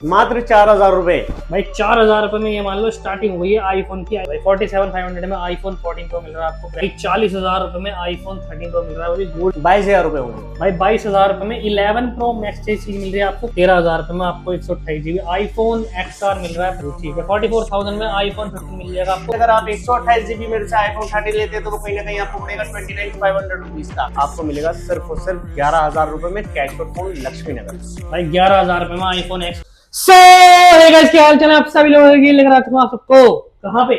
मात्र 4,000 रुपए। भाई 4,000 रुपए में ये मान लो स्टार्टिंग हो गई है आईफोन की। भाई 47,500 में आईफोन 14 प्रो मिल रहा है आपको। भाई 40,000 रुपए में आईफोन 13 प्रो मिल रहा है, वो भी गोल्ड। 22,000 रुपए होंगे। भाई 22,000 रुपए में 11 प्रो मैक्स चीज मिल रही है आपको। 13,000 रुपए में आपको 128 GB आईफोन XR मिल रहा है। ठीक है 44,000 में आईफोन 15 मिल जाएगा आपको। अगर आप 128 GB मेरे से आईफोन 13 लेते हैं तो वो कहीं ना कहीं आपको पड़ेगा 29,500 रुपीज का। आपको मिलेगा सिर्फ और सिर्फ 11,000 रुपए में कैश फॉर फोन लक्ष्मी नगर। भाई 11,000 रुपए में आईफोन X। हे गाइस, क्या हाल चाल है आप सभी लोगों की। लेकर आ चुका हूं आप सबको कहां पे?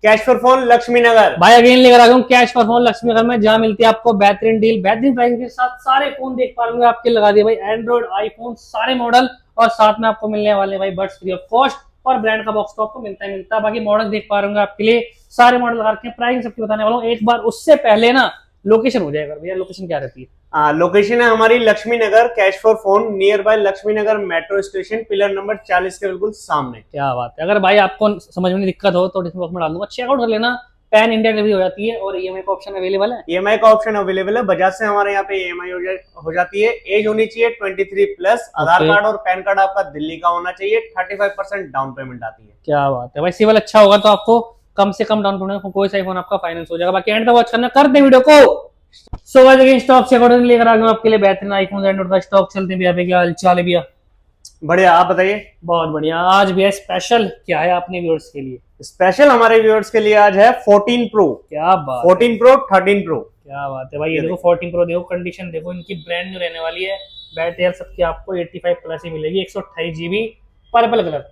कैश फॉर फोन लक्ष्मी नगर। भाई अगेन लेकर आ गया हूं कैश फॉर फोन लक्ष्मी नगर में, जहां मिलती है आपको बेहतरीन डील, बेहतरीन प्राइस के साथ सारे फोन देख पा रहे आपके लगा दिए भाई, एंड्रॉइड आईफोन सारे मॉडल। और साथ में आपको मिलने वाले भाई बड्स फ्री ऑफ कॉस्ट, और ब्रांड का बॉक्स तो आपको मिलता है। बाकी मॉडल देख पा रहे आपके लिए सारे मॉडल लगा रखे हैं, प्राइस सबकी बताने वाला हूँ। एक बार उससे पहले ना लोकेशन हो जाएगा भैया, लोकेशन क्या रहती है? लोकेशन है हमारी Laxmi Nagar, cash for phone nearby Laxmi Nagar metro station, pillar number 40 के बिल्कुल सामने। क्या बात है। अगर भाई आपको समझ में दिक्कत हो तो डिस्क्रिप्शन में डाल दूंगा, चेकआउट कर लेना। पैन इंडिया डिलीवरी हो जाती है और ईएमआई का ऑप्शन अवेलेबल है। ईएमआई का ऑप्शन अवेलेबल है, बजाज से हमारे यहाँ पे ईएमआई हो जाती है। एज होनी चाहिए 23+, आधार कार्ड और पैन कार्ड आपका दिल्ली का होना चाहिए। 35% डाउन पेमेंट आती है। क्या बात है भाई, सिविल अच्छा होगा तो आपको कम से कम डाउन पेमेंट कोई सा आई फोन आपका फाइनेंस हो जाएगा। बाकी एंड तक वॉच करना, करते हैं वीडियो को। सो गाइस अगेन स्टॉक से अकॉर्डिंग लेकर आ गए आपके लिए बेहतरीन आईफोन एंड्रॉइड का स्टॉक। चलते हैं भैया पे, क्या हालचाल है भैया? बढ़िया, आप बताइए। बहुत बढ़िया। आज भैया स्पेशल क्या है अपने व्यूअर्स के लिए? स्पेशल हमारे व्यूअर्स के लिए आज है 14 प्रो। क्या बात, 14 प्रो 13 प्रो। क्या बात है भाई। ये देखो 14 प्रो, देखो कंडीशन देखो इनकी, ब्रांड न्यू रहने वाली है। बैटरी हेल्थ सबकी आपको 85+ ही मिलेगी। 128 GB पर्पल कलर।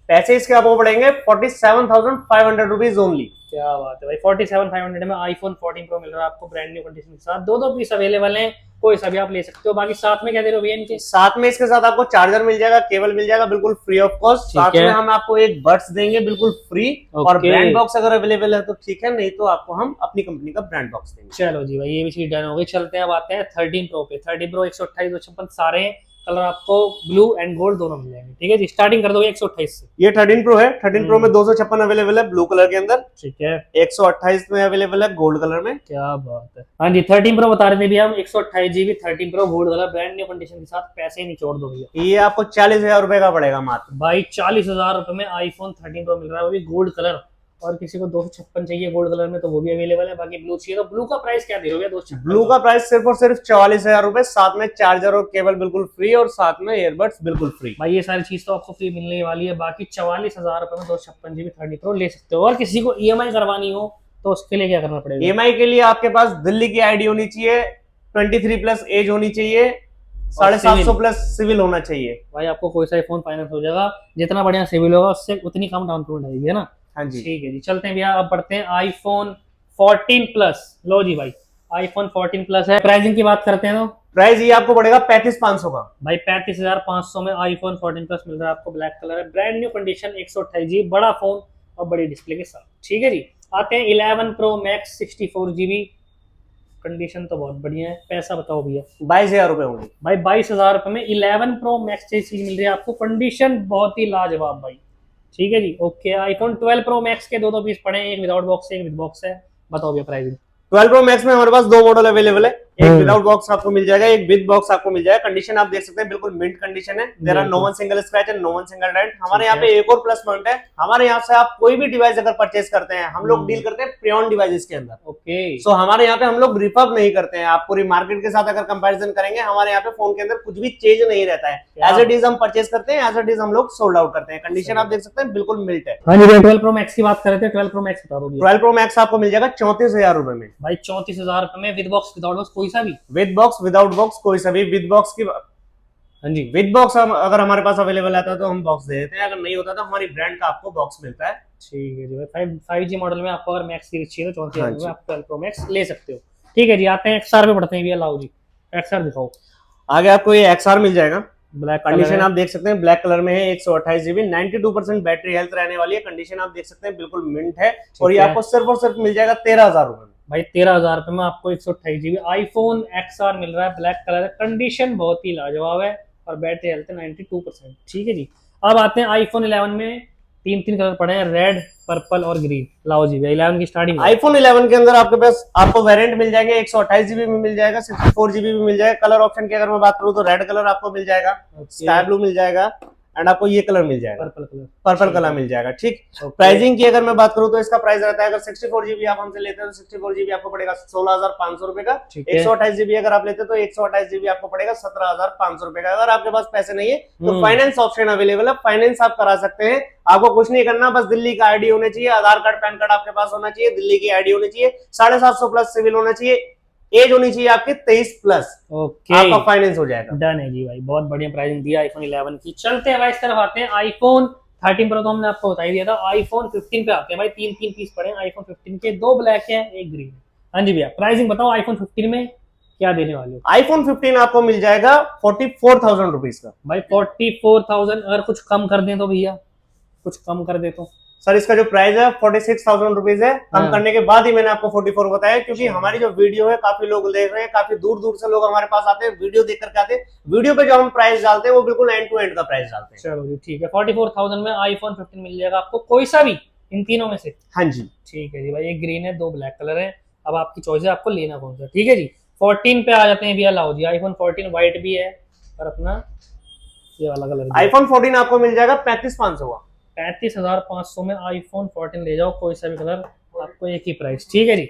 पैसे इसके आपको पड़ेंगे 47,500 रुपीज ओनली। क्या बात है भाई, 47,500 में आईफोन 14 प्रो मिल रहा है आपको ब्रांड न्यू कंडीशन के साथ। दो पीस अवेलेबल हैं, कोई सा भी आप ले सकते हो। बाकी साथ में क्या दे रहे हो भैया इनके? साथ में इसके साथ आपको चार्जर मिल जाएगा, केबल मिल जाएगा बिल्कुल फ्री ऑफ कॉस्ट। साथ में हम आपको एक बड्स देंगे बिल्कुल फ्री। और ब्रांड बॉक्स अगर अवेलेबल है तो ठीक है, नहीं तो आपको हम अपनी कंपनी का ब्रांड बॉक्स देंगे। चलो जी भाई, ये भी चीज डन हो गई। चलते हैं, अब आते हैं 13 प्रो पे। 13 प्रो 128, 256 सारे कलर आपको ब्लू एंड गोल्ड दोनों मिल जाएंगे। ठीक है जी, स्टार्टिंग कर दोगे 128 से। ये 13 प्रो है। 13 प्रो में 256 अवेलेबल है ब्लू कलर के अंदर। ठीक है। 128 में अवेलेबल है गोल्ड कलर में। क्या बात है। हाँ जी, 13 प्रो बता रहे थे भैया हम, 128 GB 13 pro gold colour brand new condition के साथ। पैसे निचोड़ दो भैया। ये आपको 40,000 रुपए का पड़ेगा मात्र। भाई 40,000 रुपए में आईफोन 13 प्रो मिल रहा है, वो भी गोल्ड कलर। और किसी को 256 चाहिए गोल्ड कलर में तो वो भी अवेलेबल है। बाकी ब्लू चाहिए तो ब्लू का प्राइस क्या दे रहे हो? 256। ब्लू का प्राइस सिर्फ और सिर्फ 44,000 रुपए, साथ में चार्जर और केबल बिल्कुल फ्री, और साथ में ईयरबड्स बिल्कुल फ्री। भाई ये सारी चीज तो आपको फ्री मिलने वाली है। बाकी 44,000 रुपए में 256 GB 13 प्रो ले सकते हो। और किसी को ईएमआई करवानी हो तो उसके लिए क्या करना पड़ेगा? ईएमआई के लिए आपके पास दिल्ली की आईडी होनी चाहिए, 23+ एज होनी चाहिए, 750+ सिविल होना चाहिए। भाई आपको कोई सा फोन फाइनेंस हो जाएगा, जितना बढ़िया सिविल होगा उससे उतनी कम डाउन पेमेंट आएगी, है ना? हाँ जी। ठीक है जी, चलते हैं भैया। अब बढ़ते हैं आईफोन 14+। लो जी भाई, आईफोन 14+ है। प्राइसिंग की बात करते हैं तो प्राइस ये आपको पड़ेगा 35,500 का। भाई 35,500 में आईफोन 14+ मिल रहा है आपको। ब्लैक कलर है, ब्रांड न्यू कंडीशन, 128 GB बड़ा फोन और बड़ी डिस्प्ले के साथ। ठीक है जी, आते हैं 11 प्रो मैक्स 64 GB। कंडीशन तो बहुत बढ़िया है। पैसा बताओ भैया। 22,000 रुपए होंगे। भाई 22,000 रुपए में 11 प्रो मैक्स चीज मिल रही है आपको। कंडीशन बहुत ही लाजवाब भाई। ठीक है जी, ओके। आईफोन 12 प्रो मैक्स के दो पीस पड़े हैं, एक विदाउट बॉक्स है, एक विद बॉक्स है। बताओ भैया प्राइसिंग। 12 प्रो मैक्स में हमारे पास दो मॉडल अवेलेबल है, एक विदाउट बॉक्स आपको मिल जाएगा, एक विद बॉक्स आपको मिल जाएगा। कंडीशन आप देख सकते हैं बिल्कुल मिंट कंडीशन है। There are no one single scratch and no one single dent. हमारे यहाँ पे एक और प्लस पॉइंट है, हमारे यहाँ से आप कोई भी डिवाइस अगर परचेज करते हैं, हम लोग डील करते हैं प्रियॉन डिवाइसेस के अंदर। ओके, सो हमारे यहाँ पे हम लोग रिफर्ब नहीं करते हैं। आप पूरी मार्केट के साथ अगर कंपैरिजन करेंगे, हमारे यहाँ पे फोन के अंदर कुछ भी चेंज नहीं रहता है। एज इट इज हम परचेज करते हैं, एज इट इज हम लोग सोल्ड आउट करते हैं। कंडीशन आप देख सकते हैं बिल्कुल मिल्ट है। हाँ जी, 12 प्रो मैक्स की बात कर रहे थे। 12 प्रो मैक्स बता दो। 12 प्रो मैक्स आपको मिल जाएगा 34,000 रुपए में। भाई 34,000 रुपए में विद बॉक्स विदाउट बॉक्स कोई सा भी? विद बॉक्स विदाउट बॉक्स कोई सा भी। विद बॉक्स की, हाँ जी, विद बॉक्स अगर हमारे पास अवेलेबल आता है तो हम बॉक्स दे देते हैं, अगर नहीं होता तो हमारी ब्रांड का आपको बॉक्स मिलता है। ठीक है जी भाई। 5G मॉडल में आपको अगर मैक्स सीरीज चाहिए तो 34,000 हाँ में आप 12 प्रो मैक्स ले सकते हो। ठीक है जी, आते हैं एक्सआर पे पढ़ते हैं भैया। लाओ जी, एक्सआर दिखाओ। आगे आपको ये एक्सआर मिल जाएगा। ब्लैक कंडीशन आप देख सकते हैं ब्लैक कलर में है, 128 GB, 92% बैटरी हेल्थ रहने वाली है। कंडीशन आप देख सकते हैं बिल्कुल मिंट है। और ये आपको सिर्फ और सिर्फ मिल जाएगा 13,000 रुपए में। भाई 13,000 रुपए में आपको 128 GB आईफोन XR मिल रहा है। ब्लैक कलर है, कंडीशन बहुत ही लाजवाब है और बैटरी हेल्थ है 92%। ठीक है जी, अब आते हैं आईफोन 11 में। तीन तीन कलर पड़े हैं, रेड, पर्पल और ग्रीन। लाओ जी भैया 11 की स्टार्टिंग। आईफोन 11 के अंदर आपके पास आपको वेरिएंट मिल जाएंगे, 128 GB में मिल जाएगा, 64 GB में मिल जाएगा। कलर ऑप्शन की अगर मैं बात करूं तो रेड कलर आपको मिल जाएगा, स्काई ब्लू मिल जाएगा एंड आपको ये कलर मिल जाएगा, पर्पल कलर मिल जाएगा। ठीक, प्राइसिंग की अगर मैं बात करूं तो इसका प्राइस रहता है, अगर 64 GB आप हमसे लेते हैं तो 64 GB आपको पड़ेगा 16,500 रुपए का। 128 GB अगर आप लेते हैं तो 128 GB आपको पड़ेगा 17,500 रुपए का। अगर आपके पास पैसे नहीं है तो फाइनेंस ऑप्शन अवेलेबल है, फाइनेंस आप करा सकते हैं। आपको कुछ नहीं करना, बस दिल्ली का आईडी होना चाहिए, आधार कार्ड पैन कार्ड आपके पास होना चाहिए, दिल्ली की आईडी होनी चाहिए, 750 प्लस सिविल होना चाहिए, एज होनी चाहिए आपकी 23 प्लस। ओके, आपका फाइनेंस हो जाएगा। डन है जी भाई, बहुत बढ़िया प्राइसिंग दिया आईफोन 11 की। चलते हैं भाई इस तरफ आते हैं आईफोन 13 प्रो, तो हमने आपको बता ही दिया था। आईफोन 15 पे आते हैं भाई, तीन तीन पीस पड़े हैं आईफोन 15 के, दो ब्लैक है एक ग्रीन है। हाँ जी भैया, प्राइसिंग बताओ आईफोन 15 में क्या देने वाले हो? आईफोन 15 आपको मिल जाएगा 44,000 रुपीज का। भाई 44,000, अगर कुछ कम कर दें तो भैया, कुछ कम कर दे तो? सर इसका जो प्राइस है 46,000 रुपीज है, कम हाँ। करने के बाद ही मैंने आपको 44 बताया, क्योंकि हमारी जो वीडियो है काफी लोग देख रहे हैं, काफी दूर दूर से लोग हमारे पास आते हैं, वीडियो देख करके आते हैं। वीडियो पे जो हम प्राइस डालते हैं वो बिल्कुल एंड टू एंड का प्राइस डालते हैं। चलो जी ठीक है, 44,000 में आईफोन 15 मिल जाएगा आपको, कोई सा भी इन तीनों में से। हाँ जी ठीक है जी भाई, एक ग्रीन है, दो ब्लैक कलर है, अब आपकी चॉइस है आपको लेना कौन सा। ठीक है जी, 14 पे आ जाते हैं भैया। लाओ जी, आईफोन 14 व्हाइट भी है और अपना ये वाला कलर। आईफोन 14 आपको मिल जाएगा 35,500 का। 35,500 में आईफोन 14 ले जाओ, कोई सा भी कलर, आपको एक ही प्राइस। ठीक है जी।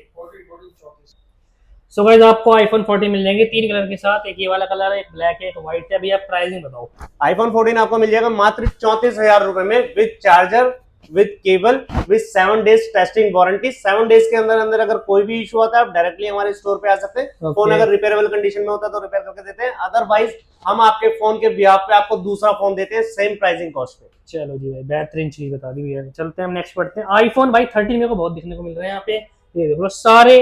सो गाइस आपको आईफोन 14 मिल जाएंगे तीन कलर के साथ, एक ये वाला कलर है, एक ब्लैक है, एक व्हाइट है। भैया प्राइसिंग बताओ। आईफोन 14 आपको मिल जाएगा मात्र 34,000 रुपए में, with charger, with cable, with 7 days testing warranty. 7 days के अंदर अंदर अगर कोई भी इशू आता है आप डायरेक्टली हमारे स्टोर पे आ सकते हैं। फोन अगर रिपेयरेबल कंडीशन में होता है तो रिपेयर करके देते हैं, अदरवाइज हम आपके फोन के बिहाफ पे आपको दूसरा फोन देते हैं सेम प्राइसिंग कॉस्ट पे। चलो जी भाई, बेहतरीन चीज बता दी भैया। चलते हैं हम नेक्स्ट पढ़ते हैं। आईफोन भाई 13 मेरे को बहुत दिखने को मिल रहे हैं यहाँ पे, ये देखो सारे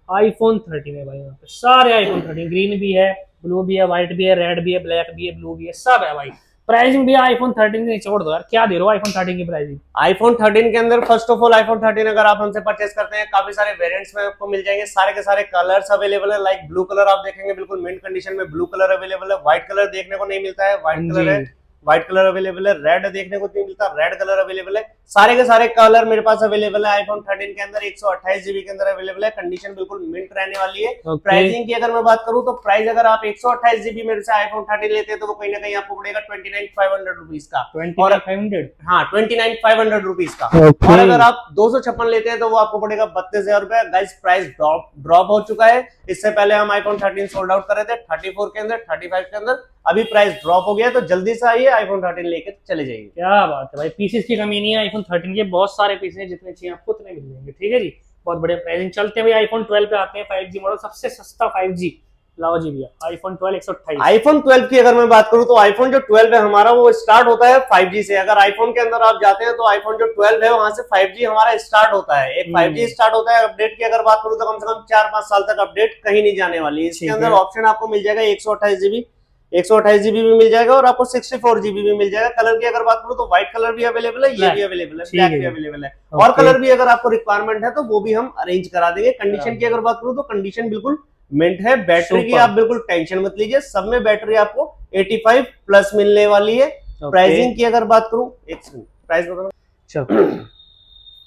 आईफोन 13 है भाई, यहाँ पे सारे आईफोन 13, ग्रीन भी है, ब्लू भी है, व्हाइट भी है, रेड भी है, ब्लैक भी है, ब्लू भी है, सब है भाई। प्राइसिंग भी आईफोन 13 के छोड़ दो यार, क्या दे रहे हो आईफोन 13 की प्राइसिंग? आईफोन 13 के अंदर फर्स्ट ऑफ ऑल आईफोन 13 अगर आप हमसे परचेस करते हैं, काफी सारे वेरिएंट्स में आपको मिल जाएंगे, सारे के सारे कलर्स अवेलेबल है। लाइक ब्लू कलर आप देखेंगे बिल्कुल मिंट कंडीशन में ब्लू कलर अवेलेबल है, व्हाइट कलर देखने को नहीं मिलता है, व्हाइट कलर है, व्हाइट कलर अवेलेबल है, रेड देखने को नहीं मिलता, रेड कलर अवेलेबल है। सारे के सारे कलर मेरे पास अवेलेबल है आईफोन 13 के अंदर, 128 GB के अंदर अवेलेबल है। कंडीशन बिल्कुल मिंट रहने वाली है। प्राइसिंग की अगर मैं बात करूं तो प्राइस अगर आप 128 GB मेरे से आईफोन 13 लेते हैं तो वो कहीं ना कहीं आपको पड़ेगा 29,500 रुपीज का। 29,500? हाँ 29,500 रुपीज का। और अगर आप 256 लेते हैं तो वो आपको पड़ेगा 32,000 रुपए। गाइस प्राइस ड्रॉप हो चुका है। इससे पहले हम आईफोन 13 सोल्ड आउट कर रहे थे 34 के अंदर, 35 के अंदर, अभी प्राइस ड्रॉप हो गया, तो जल्दी से आइए आईफोन 13 लेकर चले जाइए। क्या बात है भाई, पीसेस की कमी नहीं है आईफोन 13 के, बहुत सारे पीस हैं, जितने चाहिए आपको उतने मिल जाएंगे। ठीक है जी, बहुत बढ़िया प्राइसिंग। चलते हैं भाई आईफोन 12 पे आते हैं, 5G मॉडल, सबसे सस्ता 5G। लाओ जी भैया, आईफोन 12 128। आईफोन 12 की अगर मैं बात करूं तो आईफोन जो 12 है हमारा वो स्टार्ट होता है 5G से। अगर आईफोन के अंदर आप जाते हैं तो आईफोन जो 12 है वहां से 5G हमारा स्टार्ट होता है। एक 5G स्टार्ट होता है। अपडेट की अगर बात करूं तो कम से कम 4-5 साल तक अपडेट कहीं नहीं जाने वाली है। इसके अंदर ऑप्शन आपको मिल जाएगा 128 GB भी मिल जाएगा और आपको 64 GB भी मिल जाएगा। कलर की अगर बात करूं तो व्हाइट कलर भी अवेलेबल है, ये भी अवेलेबल है, ब्लैक भी अवेलेबल है, और कलर भी अगर आपको रिक्वायरमेंट है तो वो भी हम अरेंज करा देंगे। कंडीशन की अगर बात करूं तो कंडीशन बिल्कुल मिंट है। बैटरी की आप बिल्कुल टेंशन मत लीजिए, सब में बैटरी आपको 85 प्लस मिलने वाली है। प्राइसिंग की अगर बात करूं, एक प्राइस बताओ। चलो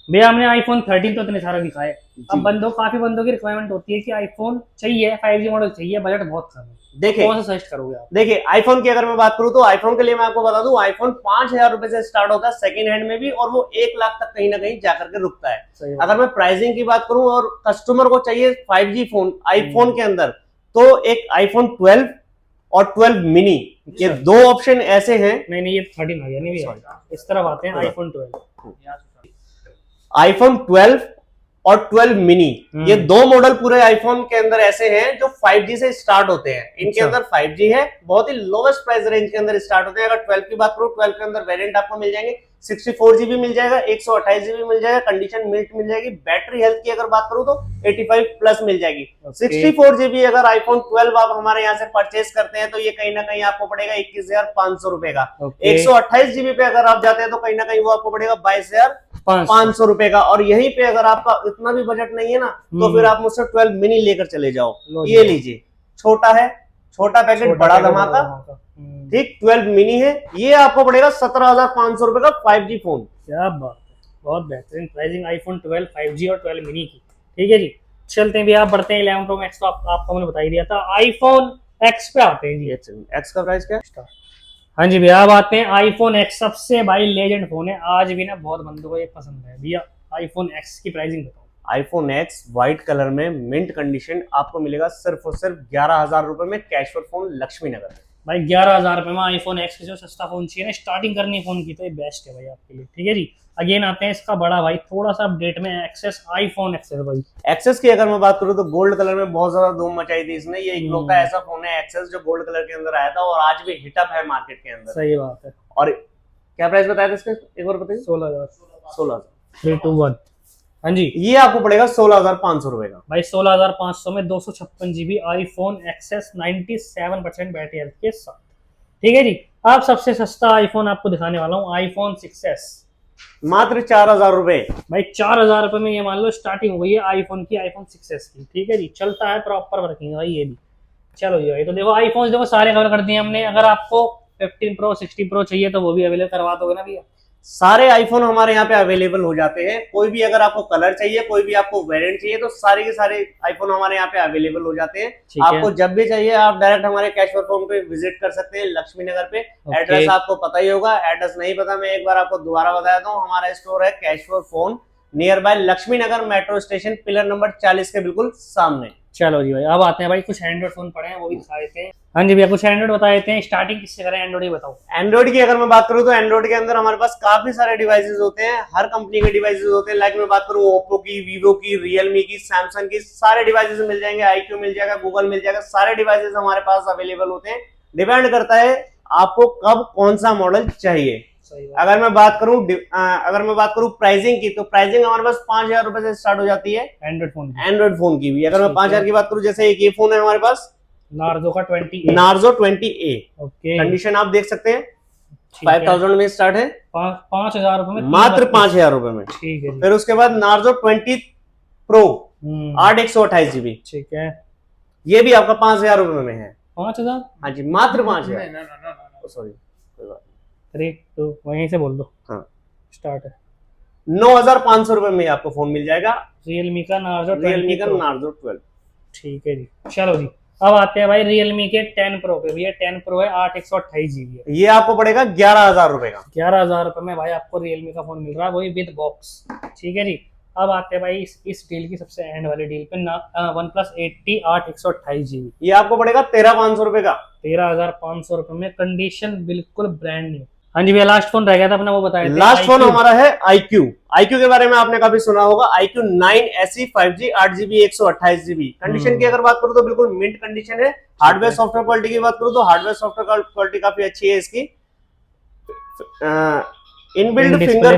भैया, हमने आईफोन 13 तो इतने सारा दिखाया। अब काफी बंदों की रिक्वायरमेंट होती है कि आईफोन चाहिए, 5G मॉडल चाहिए, बजट बहुत कम है, देखिए कौन सा सजेस्ट करोगे आप? देखिए आईफोन की अगर मैं बात करूं तो आईफोन के लिए मैं आपको बता दूं, आईफोन 5,000 रुपए से स्टार्ट होता है सेकंड हैंड में भी, और वो 1 लाख तक कहीं ना कहीं जाकर के रुकता है। अगर मैं प्राइसिंग की बात करूं और कस्टमर को चाहिए 5G फोन आईफोन के अंदर, तो एक आईफोन 12 और 12 मिनी, ये दो ऑप्शन ऐसे हैं। नहीं ये 13 आ गया, नहीं भैया, इस तरफ आते हैं आईफोन 12। आईफोन 12 और 12 मिनी, ये दो मॉडल पूरे आईफोन के अंदर ऐसे हैं जो 5G से स्टार्ट होते हैं। इनके अंदर 5G है, बहुत ही लोवेस्ट प्राइस रेंज के अंदर स्टार्ट होते हैं। अगर 12 की बात करूं, 12 के अंदर वेरिएंट आपको मिल जाएंगे, 64 GB मिल जाएगा, 128 GB मिल जाएगा, कंडीशन मिल्ट मिल जाएगी। बैटरी हेल्थ की अगर बात करूं तो 85 प्लस मिल जाएगी। 64 GB अगर आईफोन 12 आप हमारे यहाँ से परचेस करते हैं तो ये कहीं ना कहीं आपको पड़ेगा 21,500 रुपए का। 128 GB पे अगर आप जाते हैं तो कहीं ना कहीं वो आपको पड़ेगा 22,500 रुपए का। और यहीं पे अगर आपका इतना भी बजट नहीं है ना, तो फिर आप मुझसे 12 मिनी लेकर चले जाओ। ये लीजिए, छोटा है, छोटा पैकेट बड़ा धमाका, ठीक 12 मिनी है, ये आपको पड़ेगा 17,500 रुपए का 5G फोन। क्या बात है, बहुत बेहतरीन प्राइसिंग आईफोन 12 5G और 12 मिनी की। ठीक है जी, चलते हैं भैया, आप बढ़ते हैं 11 प्रो मैक्स, तो आपको मैंने बता ही दिया था। आईफोन एक्स पे आते हैं जी। एक्स का प्राइस क्या है? हाँ जी भैया, अब आते हैं आईफोन एक्स, सबसे भाई लेजेंड फोन है, आज भी ना बहुत बंदों को ये पसंद है भैया। आईफोन एक्स की प्राइसिंग बताओ। आईफोन एक्स व्हाइट कलर में मिंट कंडीशन आपको मिलेगा सिर्फ और सिर्फ 11,000 रुपए में, कैश फॉर फोन, लक्ष्मी नगर में। भाई 11,000 रुपए में आईफोन एक्स जो सस्ता फोन चाहिए ना, स्टार्टिंग करनी फोन की, तो ये बेस्ट है भाई आपके लिए। ठीक है जी, अगेन आते हैं इसका बड़ा भाई थोड़ा सा अपडेट में, एक्सेस, आईफोन एक्सेस भाई। एक्सेस की अगर मैं बात करूं तो गोल्ड कलर में बहुत ज्यादा धूम मचाई थी इसने, ये इकलौता ऐसा फोन है एक्सेस जो गोल्ड कलर के अंदर आया था और आज भी हिटअप है मार्केट के अंदर। सही बात है। और क्या प्राइस बताया था इसका, एक बार बताइए। 16,000। 3, 2, 1। हाँ जी, ये आपको पड़ेगा 16,500 रुपए का भाई 16,500 में 256 GB iPhone access 97% battery health के साथ। ठीक है जी, आप सबसे सस्ता आईफोन आपको दिखाने वाला हूँ, आईफोन 6s, मात्र 4,000 रुपए। भाई 4,000 रुपए में ये मान लो स्टार्टिंग हो गई है आईफोन की, आईफोन 6s की। ठीक है जी, चलता है प्रॉपर वर्किंग भाई ये भी। चलो जी भाई, तो देखो आईफोन देखो सारे कवर कर दिए हमने। अगर आपको 15 प्रो 16 प्रो चाहिए तो वो भी अवेलेबल करवा दोगे ना भैया? सारे आईफोन हमारे यहाँ पे अवेलेबल हो जाते हैं, कोई भी अगर आपको कलर चाहिए, कोई भी आपको वेरिएंट चाहिए, तो सारे के सारे आईफोन हमारे यहाँ पे अवेलेबल हो जाते हैं। आपको जब भी चाहिए आप डायरेक्ट हमारे कैश फॉर फोन पे विजिट कर सकते हैं, लक्ष्मी नगर पे। एड्रेस आपको पता ही होगा, एड्रेस नहीं पता मैं एक बार आपको दोबारा बता देता हूँ। हमारा स्टोर है cash for phone, nearby Laxmi Nagar metro station, pillar number 40 के बिल्कुल सामने। चलो जी भाई, अब आते हैं भाई कुछ एंड्रॉइड फोन पड़े हैं वो भी दिखा देते हैं। हाँ जी भैया, कुछ एंड्रॉइड बता देते हैं। स्टार्टिंग किससे करें, एंड्रॉइड ही बताओ। एंड्रॉइड की अगर मैं बात करूं तो एंड्रॉइड के अंदर हमारे पास काफी सारे डिवाइसेस होते हैं, हर कंपनी के डिवाइसेस होते हैं। लाइक मैं बात करूं ओप्पो की, वीवो की, रियलमी की, सैमसंग की, सारे डिवाइसेस मिल जाएंगे। आईक्यू मिल जाएगा, गूगल मिल जाएगा, सारे डिवाइसेस हमारे पास अवेलेबल होते हैं। डिपेंड करता है आपको कब कौन सा मॉडल चाहिए। अगर मैं बात करूं प्राइसिंग की, तो प्राइसिंग हमारे पास 5,000 रुपए से स्टार्ट हो जाती है एंड्रॉइड फोन की भी। अगर मैं 5,000 की बात करूं, जैसे एक ये फोन है हमारे पास नार्जो का 20A। ओके, कंडीशन आप देख सकते हैं, 5,000 में स्टार्ट है, 5,000 रुपए में, मात्र 5,000 रुपए में। ठीक है। फिर उसके बाद नार्जो 20 प्रो 8/128 GB, ठीक है, ये भी आपका 5,000 रुपए में है। 5,000? हाँ जी, मात्र 5,000। सॉरी, 3, 2, वहीं से बोल दो। हाँ, स्टार्ट है। 9,500 रुपए में आपको फोन मिल जाएगा, रियलमी का नार्जो नार्जो 12। ठीक है जी, चलो जी, अब आते हैं भाई रियलमी के 10 प्रो पे। भैया 10 प्रो है, 8/128 GB है। ये आपको पड़ेगा 11,000 रुपए का। 11,000 रुपए में भाई आपको रियलमी का फोन मिल रहा है, वही विद बॉक्स। ठीक है जी, अब आते हैं भाई इस डील की सबसे एंड वाली डील पे, OnePlus 80 8/128 GB। ये आपको पड़ेगा 13,500 रुपए का। 13,500 रुपए में, कंडीशन बिल्कुल ब्रांड न्यू। हाँ जी भैया, लास्ट फोन रह गया था अपना, वो बताया। लास्ट फोन हमारा है iQOO। iQOO के बारे में आपने काफी सुना होगा। iQOO 9 SE 5G 8GB 128GB। Condition की अगर बात करूं तो बिल्कुल मिंट कंडीशन है। हार्डवेयर सॉफ्टवेयर क्वालिटी की बात करूं तो हार्डवेयर सॉफ्टवेयर क्वालिटी काफी अच्छी है इसकी। इनबिल्ड डिस्प्ले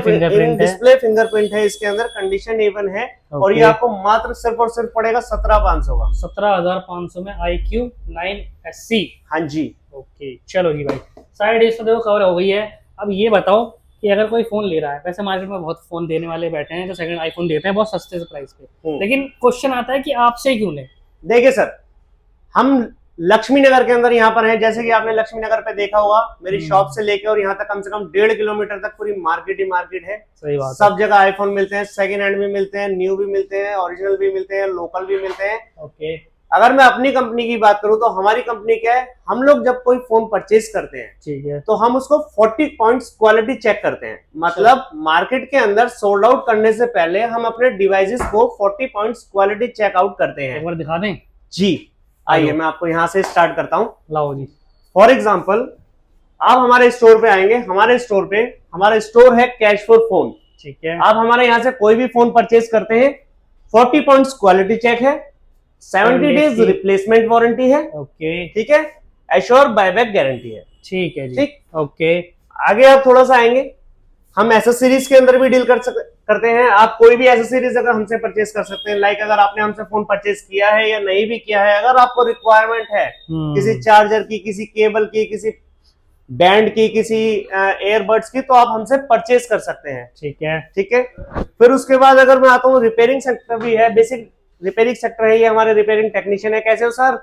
फिंगरप्रिंट है इसके अंदर, कंडीशन इवन है। और ये आपको मात्र सिर्फ और सिर्फ पड़ेगा 17,500 का। 17,500 में iQOO 9 SE। हाँ जी, ओके, चलो जी भाई, सारी डील्स तो देखो कवर हो गई है। अब ये बताओ कि अगर कोई फोन ले रहा है, वैसे मार्केट में बहुत फोन देने वाले बैठे हैं जो सेकंड आईफोन देते हैं बहुत सस्ते प्राइस पे, लेकिन क्वेश्चन आता है कि आपसे क्यों ले। देखिए सर, हम लक्ष्मी नगर के अंदर यहाँ पर है, जैसे कि आपने लक्ष्मी नगर पे देखा होगा, मेरी शॉप से लेके और यहाँ तक कम से कम 1.5 किलोमीटर तक पूरी मार्केट ही मार्केट है। सही बात, सब जगह आईफोन मिलते हैं, सेकंड हैंड भी मिलते हैं, न्यू भी मिलते हैं, ओरिजिनल भी मिलते हैं, लोकल भी मिलते हैं। ओके, अगर मैं अपनी कंपनी की बात करूं तो हमारी कंपनी क्या है, हम लोग जब कोई फोन परचेज करते हैं, ठीक है, तो हम उसको 40 पॉइंट्स क्वालिटी चेक करते हैं। मतलब मार्केट के अंदर सोल्ड आउट करने से पहले हम अपने डिवाइसेस को 40 पॉइंट्स क्वालिटी चेकआउट करते हैं। एक बार दिखा दें जी, आइए मैं आपको यहाँ से स्टार्ट करता हूँ। लाओ जी। फॉर एग्जाम्पल, आप हमारे स्टोर पे आएंगे, हमारे स्टोर पे, हमारा स्टोर है कैश फॉर फोन। ठीक है, आप हमारे यहाँ से कोई भी फोन परचेज करते हैं, 40 पॉइंट्स क्वालिटी चेक है, 70 डेज रिप्लेसमेंट वारंटी है। ओके, ठीक है, एश्योर बायबैक गारंटी है। ठीक है जी, ठीक, ओके। आगे आप थोड़ा सा आएंगे, हम एसेसरीज के अंदर भी डील करते हैं। आप कोई भी एसेसरीज अगर हमसे परचेज कर सकते हैं। लाइक अगर आपने हमसे फोन परचेज किया है या नहीं भी किया है, अगर आपको रिक्वायरमेंट है किसी चार्जर की, किसी केबल की, किसी बैंड की, किसी एयरबड्स की, तो आप हमसे परचेज कर सकते हैं। ठीक है, ठीक है। फिर उसके बाद अगर मैं आता हूँ, रिपेयरिंग सेक्टर भी है, बेसिक रिपेयरिंग सेक्टर है, ये हमारे रिपेयरिंग टेक्नीशियन है। कैसे हो सर?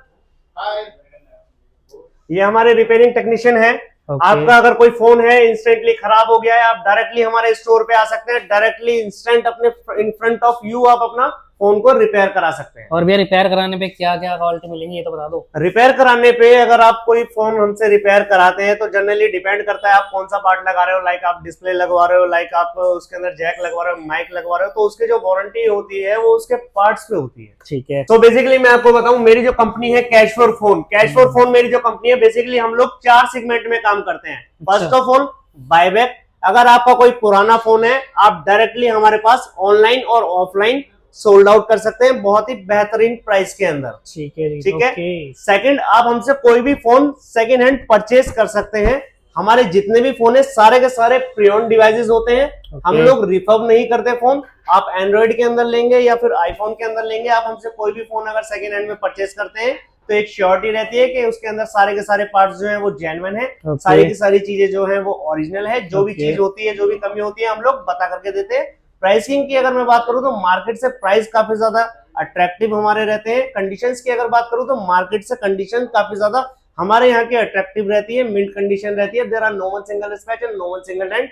ये हमारे रिपेयरिंग टेक्नीशियन है। ओके। आपका अगर कोई फोन है इंस्टेंटली खराब हो गया है, आप डायरेक्टली हमारे स्टोर पे आ सकते हैं, डायरेक्टली इंस्टेंट अपने इन फ्रंट ऑफ यू आप अपना फोन को रिपेयर करा सकते हैं। और भैया रिपेयर कराने पे क्या क्या क्वालिटी मिलेंगी ये तो बता दो। रिपेयर कराने पे अगर आप कोई फोन हमसे रिपेयर कराते हैं तो जनरली डिपेंड करता है आप कौन सा पार्ट लगा रहे हो। लाइक आप डिस्प्ले लगवा रहे हो, लाइक आप उसके अंदर जैक लगवा रहे हो, माइक लगवा रहे हो, तो उसकी जो वारंटी होती है वो उसके पार्ट्स पे होती है। ठीक है। तो बेसिकली मैं आपको बताऊं, मेरी जो कंपनी है cash for phone, cash for phone मेरी जो कंपनी है, बेसिकली हम लोग 4 सेगमेंट में काम करते हैं। First of all buyback. अगर आपका कोई पुराना फोन है आप डायरेक्टली हमारे पास ऑनलाइन और ऑफलाइन सोल्ड आउट कर सकते हैं बहुत ही बेहतरीन प्राइस के अंदर। ठीक है जी, ठीक है। ओके। सेकंड, आप हमसे कोई भी फोन सेकंड हैंड परचेज कर सकते हैं। हमारे जितने भी फोन है सारे के सारे प्री ओन्ड डिवाइसेस होते हैं। हम लोग रिफर्ब नहीं करते फोन। आप एंड्रॉइड के अंदर लेंगे या फिर आईफोन के अंदर लेंगे, आप हमसे कोई भी फोन अगर सेकंड हैंड में परचेज करते हैं तो एक श्योरिटी रहती है कि उसके अंदर सारे के सारे पार्ट्स जो है वो जेन्युइन है, सारी की सारी चीजें जो है वो ओरिजिनल है। जो भी चीज होती है, जो भी कमी होती है, हम लोग बता करके देते हैं। प्राइसिंग की अगर मैं बात करूं तो मार्केट से प्राइस काफी ज्यादा अट्रैक्टिव हमारे रहते हैं। कंडीशंस की अगर बात करूं तो मार्केट से कंडीशन काफी ज्यादा हमारे यहाँ की अट्रैक्टिव रहती है, मिंट कंडीशन रहती है। There are no one single scratch and no one single dent.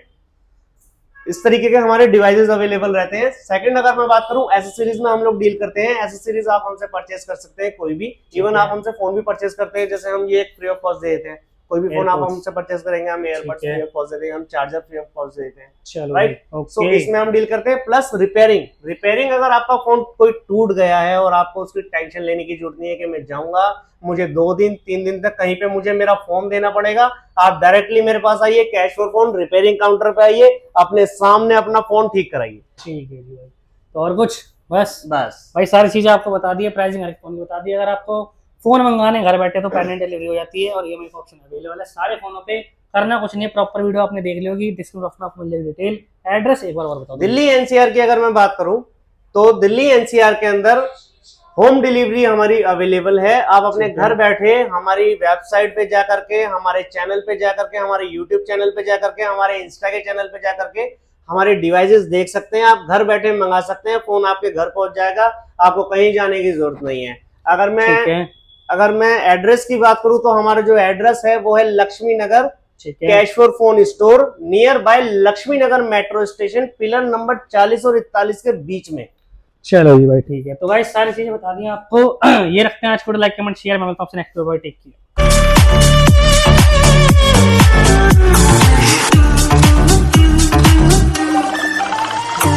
इस तरीके के हमारे डिवाइसेस अवेलेबल रहते हैं। सेकंड, अगर मैं बात करूं एसेसरीज में हम लोग डील करते हैं। एसेसरीज आप हमसे परचेस कर सकते हैं कोई भी। इवन आप हमसे फोन भी परचेस करते हैं, जैसे हम ये एक फ्री ऑफ कॉस्ट दे देते हैं। कोई भी फोन आप हमसे परचेस करेंगे, हम एयरबड्स फ्री ऑफ कॉस्ट देते हैं, हम चार्जर फ्री ऑफ कॉस्ट देते हैं। चलो राइट। So okay. इसमें हम डील करते हैं। प्लस रिपेयरिंग अगर आपका फोन कोई टूट गया है और आपको उसकी टेंशन लेने की जरूरत नहीं है कि मैं जाऊंगा, मुझे 2 दिन 3 दिन तक कहीं पे मुझे मेरा फोन देना पड़ेगा। आप डायरेक्टली मेरे पास आइए, cash for phone repairing counter पे आइए, अपने सामने अपना फोन ठीक कराइए। ठीक है जी भाई। तो और कुछ? बस बस भाई सारी चीजें आपको बता दी है, प्राइसिंग हर एक फोन की बता दी है। अगर आपको फोन मंगवाने घर बैठे तो पेमेंट डिलीवरी हो जाती है और ईएमआई का ऑप्शन अवेलेबल है सारे फोनों पे। करना कुछ नहीं है, प्रॉपर वीडियो आपने देख ली होगी, डिस्क्रिप्शन बॉक्स में आपको मिल जाएगी डिटेल। एड्रेस एक बार और बता दो। दिल्ली एनसीआर की अगर मैं बात करूं तो दिल्ली एनसीआर के अंदर होम डिलीवरी हमारी अवेलेबल है। आप अपने घर बैठे हमारी वेबसाइट पे जाकर के, हमारे चैनल पे जाकर के, हमारे यूट्यूब चैनल पे जाकर के, हमारे इंस्टा के चैनल पे जाकर के हमारे डिवाइसेस देख सकते हैं। आप घर बैठे मंगा सकते हैं, फोन आपके घर पहुंच जाएगा, आपको कहीं जाने की जरूरत नहीं है। अगर मैं एड्रेस की बात करूं तो हमारा जो एड्रेस है वो है Laxmi Nagar, cash for phone store, nearby Laxmi Nagar metro station, pillar number 40 और 41 के बीच में। चलो जी भाई ठीक है। तो भाई सारी चीजें बता दी आपको। ये रखते हैं आज को, लाइक कमेंट शेयर। मैं मिलता हूं आपसे नेक्स्ट वीडियो। Take care.